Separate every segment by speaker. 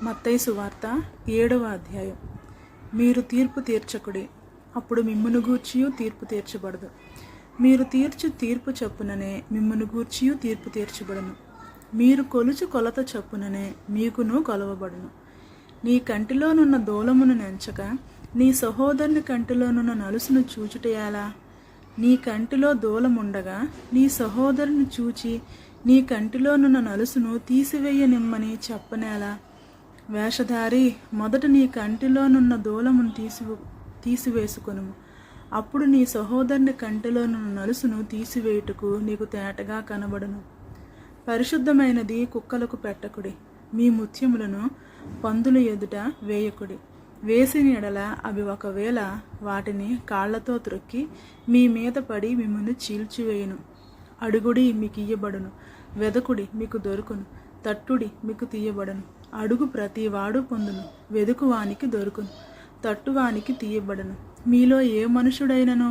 Speaker 1: మత్తయి సువార్త 7వ అధ్యాయం. మీరు తీర్పు తీర్చకుడి, అప్పుడు మిమ్మును గూర్చియు తీర్పు తీర్చబడదు. మీరు తీర్చు తీర్పు చొప్పుననే మిమ్మును గూర్చియు తీర్పు తీర్చబడును. మీరు కొలుచు కొలత చొప్పుననే మీకును కొలవబడును. నీ కంటిలోనున్న దూలమును నెంచక నీ సహోదరుని కంటిలోనున్న నలుసును చూచుటయాలా? నీ కంటిలో దూలముండగా నీ సహోదరుని చూచి నీ కంటిలోనున్న నలుసును తీసివేయనిమ్మని చెప్పనేలా? వేషధారి, మొదట నీ కంటిలోనున్న దూలమును తీసివేసుకొనుము, అప్పుడు నీ సహోదరుని కంటిలోనున్న నలుసును తీసివేయుటకు నీకు తేటగా కనబడును. పరిశుద్ధమైనది కుక్కలకు పెట్టకుడి, మీ ముత్యములను పందుల ఎదుట వేయకుడి. వేసిన ఎడల అవి ఒకవేళ వాటిని కాళ్లతో త్రొక్కి మీ మీద పడి మిమ్మల్ని చీల్చివేయును. అడుగుడి, మీకు ఇయ్యబడును. వెదకుడి, మీకు దొరుకును. తట్టుడి, మీకు తీయబడును. అడుగు ప్రతి వాడు పొందును. వెదుకువానికి దొరుకును. తట్టువానికి తీయబడును. మీలో ఏ మనుషుడైనను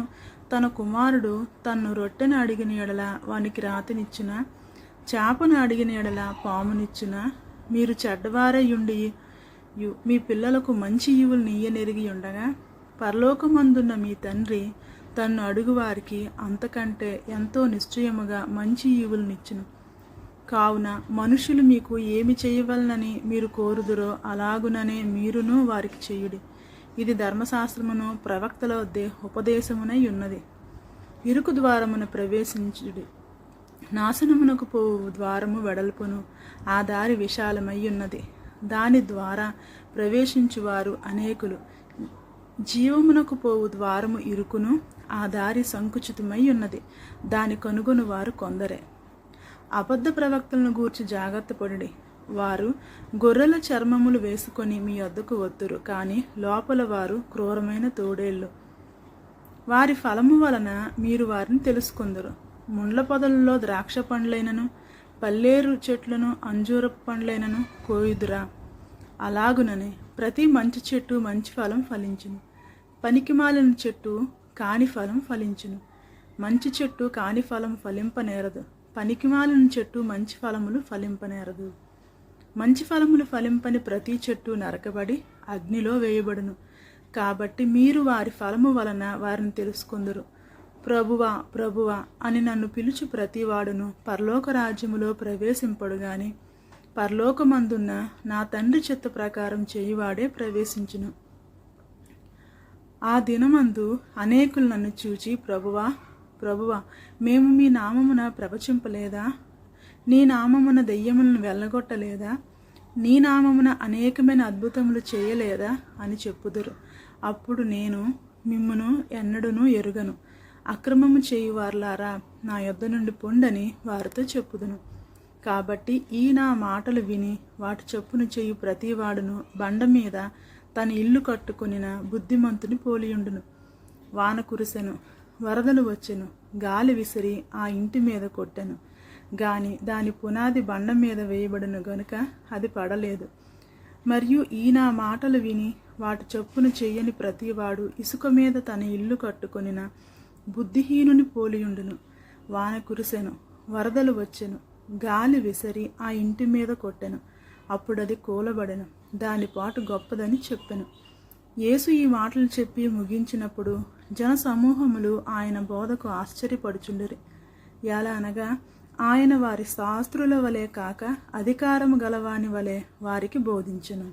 Speaker 1: తన కుమారుడు తన్ను రొట్టెను అడిగిన ఎడల వానికి రాతినిచ్చునా? చేపను అడిగిన ఎడల పామునిచ్చునా? మీరు చెడ్డవారయుండి మీ పిల్లలకు మంచి ఈవులు నీయనెరిగి ఉండగా పరలోకమందున్న మీ తండ్రి తన్ను అడుగువారికి అంతకంటే ఎంతో నిశ్చయముగా మంచి ఈవులనిచ్చును. కావున మనుషులు మీకు ఏమి చేయవలనని మీరు కోరుదురో అలాగుననే మీరును వారికి చేయుడి. ఇది ధర్మశాస్త్రమును ప్రవక్తల ఉపదేశమునై ఉన్నది. ఇరుకు ద్వారమున ప్రవేశించుడి. నాశనమునకు పోవు ద్వారము వెడల్పును, ఆ దారి విశాలమై ఉన్నది. దాని ద్వారా ప్రవేశించువారు అనేకులు. జీవమునకు పోవు ద్వారము ఇరుకును, ఆ దారి సంకుచితమై ఉన్నది. దాని కనుగొను వారు కొందరే. అబద్ధ ప్రవక్తలను గూర్చి జాగ్రత్త పడుడి. వారు గొర్రెల చర్మములు వేసుకొని మీ వద్దకు వత్తురు, కానీ లోపల వారు క్రూరమైన తోడేళ్ళు. వారి ఫలము వలన మీరు వారిని తెలుసుకుందరు. ముండ్ల పొదలలో ద్రాక్ష పండ్లైనను పల్లేరు చెట్లను అంజూరపు పండ్లైనను కోయుదురా? అలాగుననే ప్రతి మంచి చెట్టు మంచి ఫలం ఫలించును, పనికిమాలిన చెట్టు కాని ఫలం ఫలించును. మంచి చెట్టు కాని ఫలం ఫలింపనేరదు, పనికిమాలిన చెట్టు మంచి ఫలములు ఫలింపనేరదు. మంచి ఫలములు ఫలింపని ప్రతి చెట్టు నరకబడి అగ్నిలో వేయబడును. కాబట్టి మీరు వారి ఫలము వలన వారిని తెలుసుకుందరు. ప్రభువా, ప్రభువా అని నన్ను పిలుచు ప్రతివాడును పరలోక రాజ్యములో ప్రవేశింపడు గాని పరలోకమందున్న నా తండ్రి చిత్త ప్రకారం చేయువాడే ప్రవేశించును. ఆ దినమందు అనేకులు నన్ను చూచి, ప్రభువా, ప్రభువా, మేము మీ నామమున ప్రవచింపలేదా? నీ నామమున దెయ్యములను వెళ్ళగొట్టలేదా? నీ నామమున అనేకమైన అద్భుతములు చేయలేదా అని చెప్పుదురు. అప్పుడు నేను మిమ్మును ఎన్నడూనూ ఎరుగను, అక్రమము చేయువార్లారా నా యొద్ద నుండి పొండని వారితో చెప్పుదును. కాబట్టి ఈ నా మాటలు విని వాటి చొప్పున చేయు ప్రతివాడును బండ మీద తన ఇల్లు కట్టుకొనిన బుద్ధిమంతుని పోలియుండును. వాన కురిసెను, వరదలు వచ్చెను, గాలి విసిరి ఆ ఇంటి మీద కొట్టెను, గాని దాని పునాది బండ మీద వేయబడిన గనుక అది పడలేదు. మరియు ఈ నా మాటలు విని వాటి చొప్పున చెయ్యని ప్రతివాడు ఇసుక మీద తన ఇల్లు కట్టుకొనిన బుద్ధిహీనుని పోలియుండును. వాన కురిసెను, వరదలు వచ్చెను, గాలి విసిరి ఆ ఇంటి మీద కొట్టెను, అప్పుడది కూలబడెను, దాని పాటు గొప్పదని చెప్పెను. యేసు ఈ మాటలు చెప్పి ముగించినప్పుడు జన సమూహములు ఆయన బోధకు ఆశ్చర్యపడుచుండిరి. ఎలా అనగా ఆయన వారి శాస్త్రుల వలె కాక అధికారము గలవాని వలె వారికి బోధించెను.